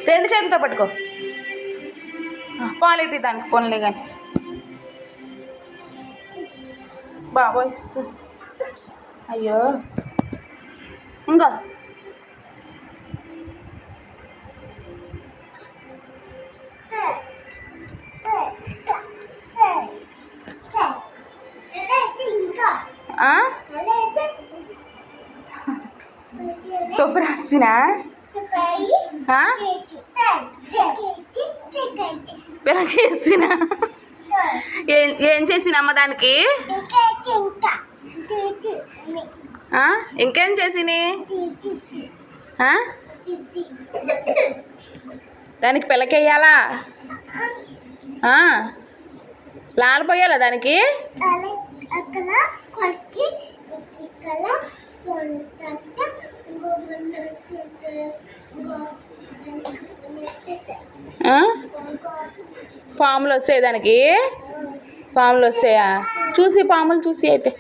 రెండు చేతులతో పట్టుకో. క్వాలిటీ దానికి పోన్లే కానీ బాబోయ్. అయ్యో ఇంకా శుభ్రాసిన పిల్లకేసిన ఏం చేసినమ్మ దానికి? ఇంకేం చేసిని దానికి పిల్లకేయాలా? లాలిపోయాలా దానికి? పాములు వస్తాయి దానికి? పాములు వస్తాయా? చూసి పాములు చూసి అయితే